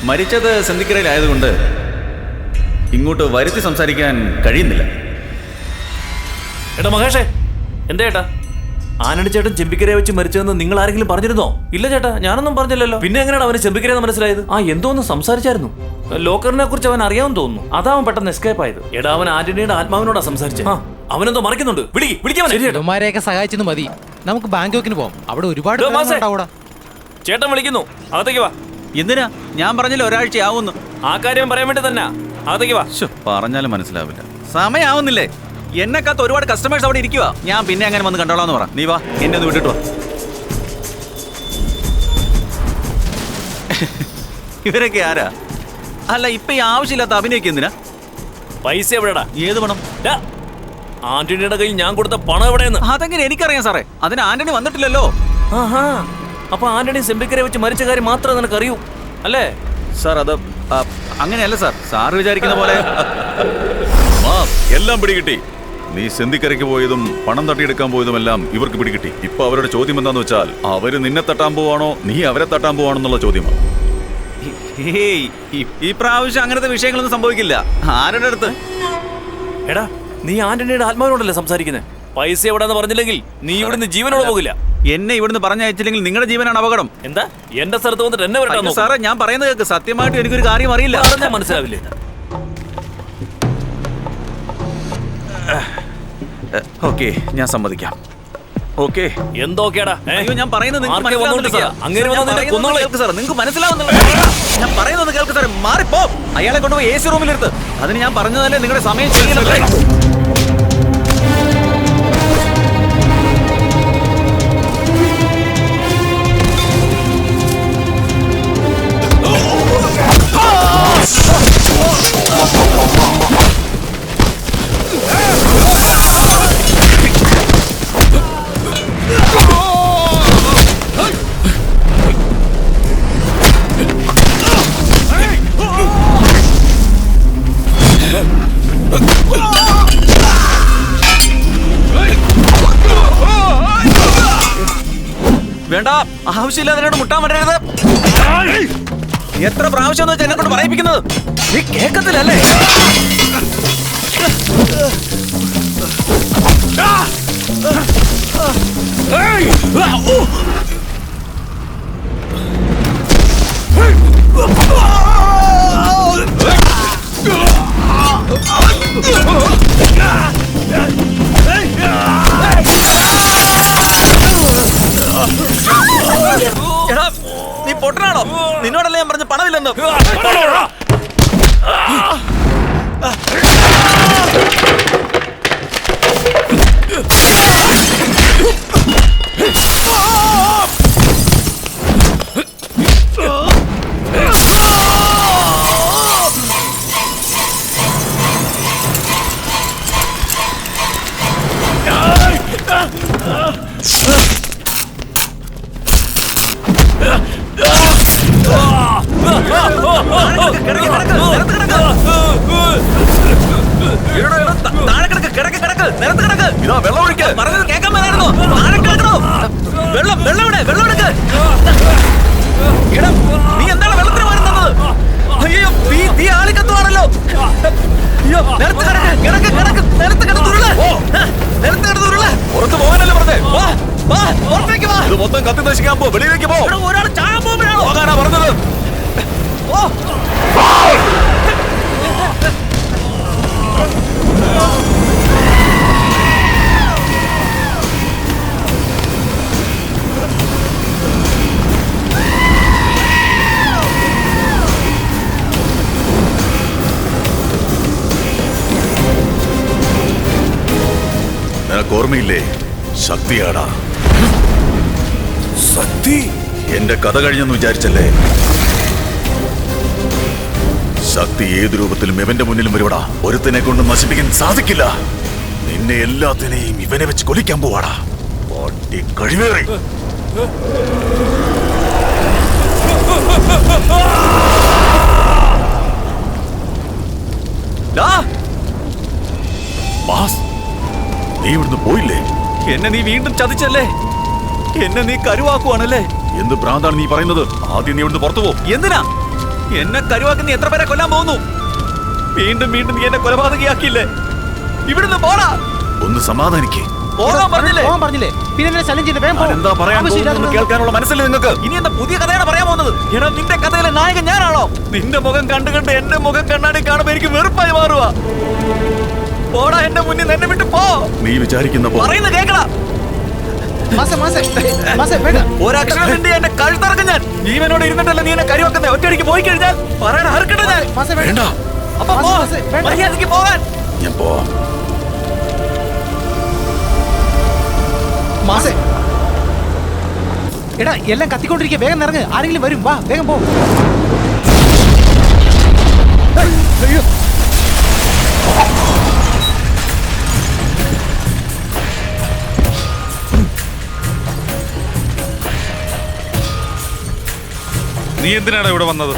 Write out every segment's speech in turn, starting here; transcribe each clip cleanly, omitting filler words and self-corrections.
മരിച്ചത് സെന്തിക്കരയിലായതുകൊണ്ട് ഇങ്ങോട്ട് വരുത്തി സംസാരിക്കാൻ കഴിയുന്നില്ല. ഏട്ടാ മഹേഷേ, എന്താ ചേട്ടാ? ആനണി ചേട്ടൻ ചെമ്പിക്കരയെ വെച്ച് മരിച്ചതെന്ന് നിങ്ങൾ ആരെങ്കിലും പറഞ്ഞിരുന്നോ? ഇല്ല ചേട്ടാ, ഞാനൊന്നും പറഞ്ഞില്ലല്ലോ. പിന്നെ എങ്ങനെയാണ് അവന് ചെമ്പിക്കരയെന്ന് മനസ്സിലായത്? എന്തോന്ന് സംസാരിച്ചായിരുന്നു. ലോക്കറിനെ കുറിച്ച് അവൻ അറിയാമെന്ന് തോന്നുന്നു. അതാ അവൻ പെട്ടെന്ന് എസ്കേപ്പ് ആയത്. എടാ, അവൻ ആന്റണിയുടെ ആത്മാവിനോടാ സംസാരിച്ചത്. അവനെന്തോ മറിക്കുന്നുണ്ട്. വിളിക്കാമൊക്കെ സഹായിച്ചെന്ന് മതി. നമുക്ക് ബാങ്കോക്കിന് പോവാം. അവിടെ ഒരുപാട് ചേട്ടൻ വിളിക്കുന്നു, അകത്തേക്ക് വാ. എന്തിനാ? ഞാൻ പറഞ്ഞില്ല ഒരാഴ്ച ആവുന്നു. ആ കാര്യം പറയാൻ വേണ്ടി തന്നെ അകത്തേക്ക് വാ. പറഞ്ഞാലും മനസ്സിലാവില്ല. സമയാവുന്നില്ലേ? എന്നെക്കാത്ത ഒരുപാട് കസ്റ്റമേഴ്സ് അവിടെ ഇരിക്കുക. ഞാൻ പിന്നെ അങ്ങനെ വന്ന് കണ്ടോളാന്ന് പറ. നീ വാ, എന്നെ ഒന്ന് വിട്ടിട്ട് വാ. ഇവരൊക്കെ ആരാ? അല്ല, ഇപ്പൊ ഈ ആവശ്യമില്ലാത്ത അഭിനയിക്കുക എന്തിനാ? പൈസ എവിടെടാ? ഏത് പണം? ആന്റണിയുടെ കയ്യിൽ ഞാൻ കൊടുത്ത പണം എവിടെയെന്ന് അതെങ്ങനെ എനിക്കറിയാം സാറേ? അതിന് ആന്റണി വന്നിട്ടില്ലല്ലോ. അപ്പൊ ആന്റണി ചെമ്പിക്കരെ വെച്ച് മരിച്ച കാര്യം മാത്രമേ നിനക്ക് അറിയൂ അല്ലേ? സാർ അത് അങ്ങനെയല്ല സാർ. സാറ് വിചാരിക്കുന്ന പോലെ എല്ലാം പിടികിട്ടി. നീ സെന്തിക്കരയ്ക്ക് പോയതും പണം തട്ടിയെടുക്കാൻ പോയതുമെല്ലാം ഇവർക്ക് പിടികിട്ടി. ഇപ്പൊ അവരുടെ ചോദ്യം എന്താന്ന് വെച്ചാൽ, അവര് നിന്നെ തട്ടാൻ പോവാണോ നീ അവരെ തട്ടാൻ പോവാണോ എന്നുള്ള ചോദ്യമാണ്. ഈ പ്രാവശ്യം അങ്ങനത്തെ വിഷയങ്ങളൊന്നും സംഭവിക്കില്ല. ആരുടെ അടുത്ത്? എടാ, നീ ആന്റണിയുടെ ആത്മാവിനോടല്ലേ സംസാരിക്കുന്നത്? പൈസ എവിടെന്ന് പറഞ്ഞില്ലെങ്കിൽ നീ ഇവിടുന്ന് ജീവനോട് പോകില്ല. എന്നെ ഇവിടുന്ന് പറഞ്ഞയച്ചില്ലെങ്കിൽ നിങ്ങളുടെ ജീവനാണ് അപകടം. എന്താ എന്റെ സ്ഥലത്ത് വന്നിട്ട് എന്നെ വരട്ടാ? സാറേ, ഞാൻ പറയുന്നത് കേൾക്ക്. സത്യമായിട്ട് എനിക്കൊരു കാര്യം അറിയില്ല. മനസ്സിലാവില്ലേ? ഓക്കെ, ഞാൻ സമ്മതിക്കാം. ഓക്കെ, എന്തോക്കേടാ? അയ്യോ, ഞാൻ പറയുന്നത് നിങ്ങൾക്ക് മനസ്സിലാവുന്നില്ല. ഞാൻ പറയുന്നത് കേൾക്ക് സാറേ. മാറിപ്പോ. അയാളെ കൊണ്ടുപോയി AC റൂമിലെടുത്ത്. അതിന് ഞാൻ പറഞ്ഞതല്ലേ നിങ്ങളുടെ സമയം ചെയ്യലല്ലേ? വേണ്ട, ആവശ്യമില്ലാതെ എന്നോട് മുട്ടാൻ പറ്റരുത്. എത്ര പ്രാവശ്യം വെച്ചാൽ എന്നെ കൊണ്ട് പറയിപ്പിക്കുന്നത്? നീ കേൾക്കത്തില്ലല്ലേ? നീ പൊട്ടനാണോ? നിന്നോടല്ലേ ഞാൻ പറഞ്ഞ പണമില്ലെന്ന്? നീ എന്താണ് വെള്ളത്തിന് വരുന്നത്? അയ്യോ, തീ ആളിക്കത്തുവാണല്ലോ. അയ്യോ, പുറത്ത് പോകാനല്ലേ പറഞ്ഞേ? ഇത് മൊത്തം കത്തി നശിക്കാൻ പോ. വെളിയിലേക്ക് പോ. ഒരാൾ ചാകാൻ പോകാനാ പറഞ്ഞത്. നിനക്ക് ഓർമ്മയില്ലേ? ശക്തിയാടാ. ശക്തി? എന്റെ കഥ കഴിഞ്ഞെന്ന് വിചാരിച്ചല്ലേ? ശക്തി ഏത് രൂപത്തിലും ഇവന്റെ മുന്നിലും വരുവടാ. ഒരുത്തിനെ കൊണ്ട് നശിപ്പിക്കാൻ സാധിക്കില്ല. നിന്നെ എല്ലാത്തിനെയും ഇവനെ വെച്ച് കൊല്ലിക്കാൻ പോവാടാ. പാട്ടി കഴിവേറി. നീ ഇവിടുന്ന് പോയില്ലേ? എന്നെ നീ വീണ്ടും ചതിച്ചല്ലേ? എന്നെ നീ കരുവാക്കുവാണല്ലേ? എന്ത് ഭ്രാന്താണ് നീ പറയുന്നത്? ആദ്യം നീ ഇവിടുന്ന് പുറത്തു പോ. എന്തിനാ? എന്നെ കരുവാക്കി നീ എത്ര പേരെ കൊല്ലാൻ പോകുന്നു? വീണ്ടും വീണ്ടും നീ എന്നെ കൊലപാതകയാക്കിയില്ലേ? ഇവിടുന്ന് പോടാ. ഒന്ന് സമാധാനിക്കേ. പോകാൻ പറഞ്ഞില്ലേ? പോകാൻ പറഞ്ഞില്ലേ? പിന്നെ എന്നെ ശല്യം ചെയ്ത് വേഗം പോ. എന്താ പറയാൻ പോകുന്നത് കേൾക്കാനുള്ള മനസ്സിൽ നിങ്ങൾക്ക് ഇനി എന്താ പുതിയ കഥയാണ് പറയാൻ പോകുന്നത്? എടാ, നിന്റെ കഥയിലെ നായകൻ ഞാനാണോ? നിന്റെ മുഖം കണ്ടു കണ്ട് എന്റെ മുഖം കണ്ണാടി കാണുമ്പോ എനിക്ക് വെറുപ്പായി മാറുക. പോടാ, എന്റെ മുന്നിൽ എന്നെ വിട്ട് പോ. നീ വിചാരിക്കുന്ന പറയുന്നത് കേൾക്കടാ. ഒരക്ഷരം നിന്റെ എന്റെ കഴുത്തറക്കും ഞാൻ. ജീവനോട് ഇരുന്നിട്ടല്ല നീ എന്നെ കരുവെക്കുന്നത്. ഒറ്റയടിക്ക് പോയി കഴിഞ്ഞാൽ പറയണ ഹർക്കട്ടെ ഞാൻ. വേണ്ട, അപ്പൊ പോ. മര്യാദയ്ക്ക് പോകാൻ. ഞാൻ പോവാം. എടാ, എല്ലാം കത്തിക്കൊണ്ടിരിക്കുക. വേഗം ഇറങ്ങ്. ആരെങ്കിലും വരും. വാ, വേഗം പോ. നീ എന്തിനാണ് ഇവിടെ വന്നത്?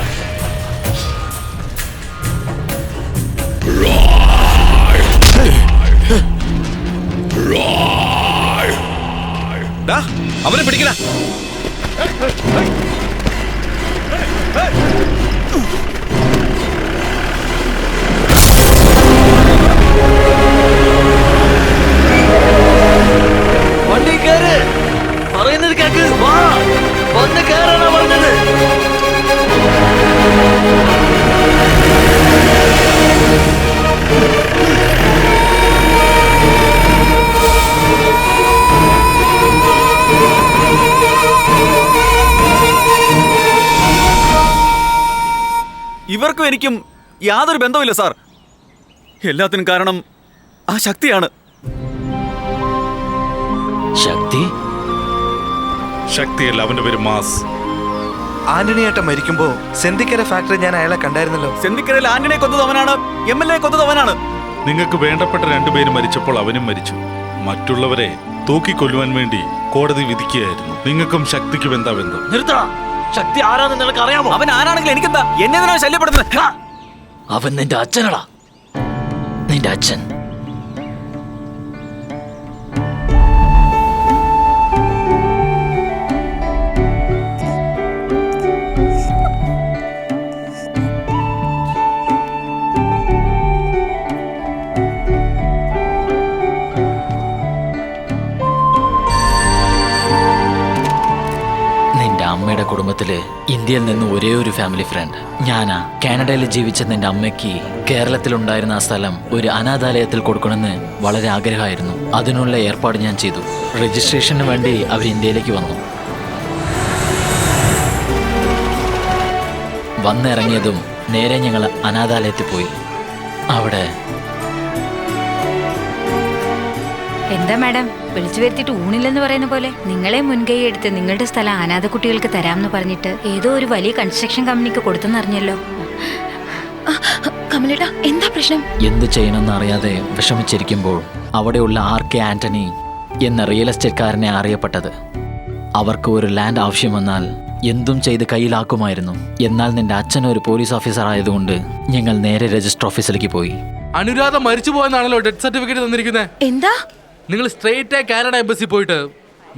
അവനെ പിടിക്കല. വണ്ടി കയറ്. പറയുന്നത് കേക്ക്. വാ, വന്ന് കയറാനാ പറഞ്ഞത്. ഇവർക്കും എനിക്കും യാതൊരു ബന്ധവുമില്ല സാർ. എല്ലാത്തിനും കാരണം ആ ശക്തിയാണ്. ശക്തി? ശക്തിയല്ല, അവന്റെ പേര് മാസ്. ആന്റണി ഏട്ടൻ മരിക്കുമ്പോ സെന്തിക്കര ഫാക്ടറി ഞാൻ അയാളെ കണ്ടായിരുന്നല്ലോ. സെന്തിക്കരയിൽ ആന്റണിയെ കൊന്നത് അവനാണ്. MLA കൊന്നത് അവനാണ്. നിങ്ങൾക്ക് വേണ്ടപ്പെട്ട രണ്ടുപേര് മരിച്ചപ്പോൾ അവനും മരിച്ചു. മറ്റുള്ളവരെ തൂക്കിക്കൊല്ലുവാൻ വേണ്ടി കോടതി വിധിക്കുകയായിരുന്നു. നിങ്ങൾക്കും ശക്തിക്കും എന്താ ബന്ധം? നിർത്തടാ. ശക്തി ആരാന്ന് നിനക്ക് അറിയാമോ? അവൻ ആരാണെങ്കിലും എനിക്കെന്താ? എന്നെ എന്തിനാണ് ശല്യപ്പെടുന്നത്? അവൻ നിന്റെ അച്ഛനടാ. നിന്റെ അച്ഛൻ. അമ്മയുടെ കുടുംബത്തില് ഇന്ത്യയിൽ നിന്ന് ഒരേ ഒരു ഫാമിലി ഫ്രണ്ട് ഞാനാ. കാനഡയിൽ ജീവിച്ച നിന്റെ അമ്മയ്ക്ക് കേരളത്തിലുണ്ടായിരുന്ന ആ സ്ഥലം ഒരു അനാഥാലയത്തിൽ കൊടുക്കണമെന്ന് വളരെ ആഗ്രഹമായിരുന്നു. അതിനുള്ള ഏർപ്പാട് ഞാൻ ചെയ്തു. രജിസ്ട്രേഷന് വേണ്ടി അവർ ഇന്ത്യയിലേക്ക് വന്നു. വന്നിറങ്ങിയതും നേരെ ഞങ്ങൾ അനാഥാലയത്തിൽ പോയി. അവിടെ എന്താ മാഡം, വിളിച്ചു വരുത്തിയിട്ട് ഊണില്ലെന്ന് പറയുന്ന പോലെ? നിങ്ങളെ മുൻകൈ എടുത്ത് നിങ്ങളുടെ സ്ഥലം അനാഥ കുട്ടികൾക്ക് തരാമെന്ന് പറഞ്ഞിട്ട് ഏതോ ഒരു വലിയ കൺസ്ട്രക്ഷൻ കമ്പനിക്ക് കൊടുത്തെന്നറിഞ്ഞല്ലോ. കമലേട്ടാ, എന്താ പ്രശ്നം? എന്ത് ചെയ്യണമെന്ന് അറിയാതെ വിഷമിച്ചിരിക്കുമ്പോൾ അവിടെയുള്ള RK ആന്റണി എന്ന റിയൽ എസ്റ്റേറ്റ്കാരനെ അറിയപ്പെട്ടത്. അവർക്ക് ഒരു ലാൻഡ് ആവശ്യം വന്നാൽ എന്തും ചെയ്ത് കയ്യിലാക്കുമായിരുന്നു. എന്നാൽ നിന്റെ അച്ഛൻ ഒരു പോലീസ് ഓഫീസർ ആയതുകൊണ്ട് ഞങ്ങൾ നേരെ രജിസ്റ്റർ ഓഫീസിലേക്ക് പോയി. അനുരാധ മരിച്ചു പോയെന്നാണല്ലോ ഡെത്ത് സർട്ടിഫിക്കറ്റ് തന്നിരിക്കുന്നത്. എന്താ? നിങ്ങൾ സ്ട്രേറ്റ് കാനഡ എംബസി പോയിട്ട്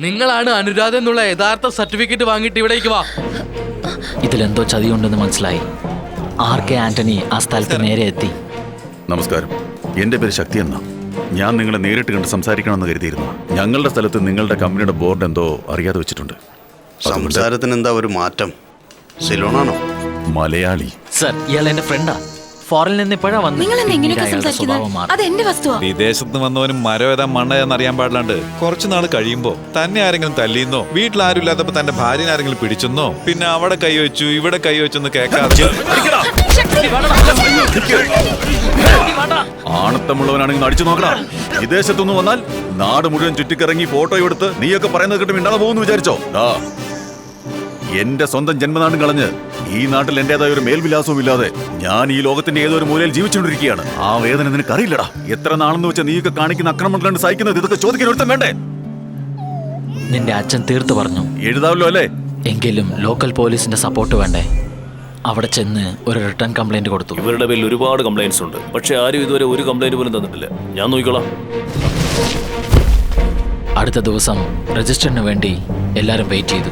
നിങ്ങളാണ് അനുരാധ എന്നുള്ള യഥാർത്ഥ സർട്ടിഫിക്കറ്റ് വാങ്ങിയിട്ട് ഇവിടേക്ക് വാ. ഇതിലെന്തോ ചതിയുണ്ടെന്ന് മനസ്സിലായി. RK ആന്റണി ആ സ്ഥലത്ത് നേരെ എത്തി. നമസ്കാരം, എന്റെ പേര് ശക്തി എന്നാ. ഞാൻ നിങ്ങളെ നേരിട്ട് കണ്ട് സംസാരിക്കണമെന്ന് കരുതിയിരുന്നു. ഞങ്ങളുടെ സ്ഥലത്ത് നിങ്ങളുടെ കമ്പനിയുടെ ബോർഡ് എന്തോ അറിയാതെ വെച്ചിട്ടുണ്ട്. സംസാരത്തിന് എന്താ ഒരു മാറ്റം? സിലോണാണോ? മലയാളി. സർ, ഇയാൾ എന്റെ ഫ്രണ്ടാ. ഫോറിൽ നിന്ന് ഇപ്പോഴാ വന്നു. വിദേശത്ത് വന്നവനും മരം ഏതാ മണ്ണ എന്നറിയാൻ പാടില്ലാണ്ട് കുറച്ചു നാൾ കഴിയുമ്പോ തന്നെ ആരെങ്കിലും തല്ലിയെന്നോ വീട്ടിൽ ആരും ഇല്ലാത്തപ്പോ തന്റെ ഭാര്യനെ ആരെങ്കിലും പിടിച്ചെന്നോ പിന്നെ അവിടെ കൈവച്ചു ഇവിടെ കൈവച്ചെന്ന് കേൾക്കാതെ ആണത്തമുള്ളവനാണെങ്കിൽ അടിച്ചു നോക്കടാ. വിദേശത്തൊന്നും വന്നാൽ നാട് മുഴുവൻ ചുറ്റിക്കിറങ്ങി ഫോട്ടോ എടുത്ത് നീയൊക്കെ പറയുന്നത് കിട്ടും ഇണ്ടാതെ പോകുന്നു വിചാരിച്ചോ? എന്റെ സ്വന്തം ജന്മനാടും കളഞ്ഞ് ഈ നാട്ടിൽ എന്റേതായ ഒരു മേൽവിലാസവും ഇല്ലാതെ ഞാൻ ഈ ലോകത്തിന്റെ ഏതൊരു മൂലയിൽ ജീവിച്ചുകൊണ്ടിരിക്കുകയാണ്. ആ വേദന നിനക്ക് അറിയില്ലടാ. എത്ര നാളെന്ന് വെച്ചാൽ നീയൊക്കെ കാണിക്കുന്ന അക്രമം കണ്ട് സഹിക്കുന്നത്? ഇതൊക്കെ ചോദിക്കാൻ ഒരുത്തം വേണ്ടേ? നിന്റെ അച്ഛൻ തീർത്തു പറഞ്ഞു. എഴുതാവല്ലോ അല്ലേ? എങ്കിലും ലോക്കൽ പോലീസിന്റെ സപ്പോർട്ട് വേണ്ടേ? അവിടെ ചെന്ന് ഒരു റിട്ടേൺ കംപ്ലൈന്റ് കൊടുത്തു. ഇവരുടെ പേരിൽ ഒരുപാട് കംപ്ലൈന്റ്സ് ഉണ്ട്, പക്ഷെ ആരും ഇതുവരെ ഒരു കംപ്ലൈന്റ് പോലും തന്നിട്ടില്ല. ഞാൻ നോക്കിക്കോളാം. അടുത്ത ദിവസം രജിസ്റ്ററിന് വേണ്ടി എല്ലാവരും വെയിറ്റ് ചെയ്തു.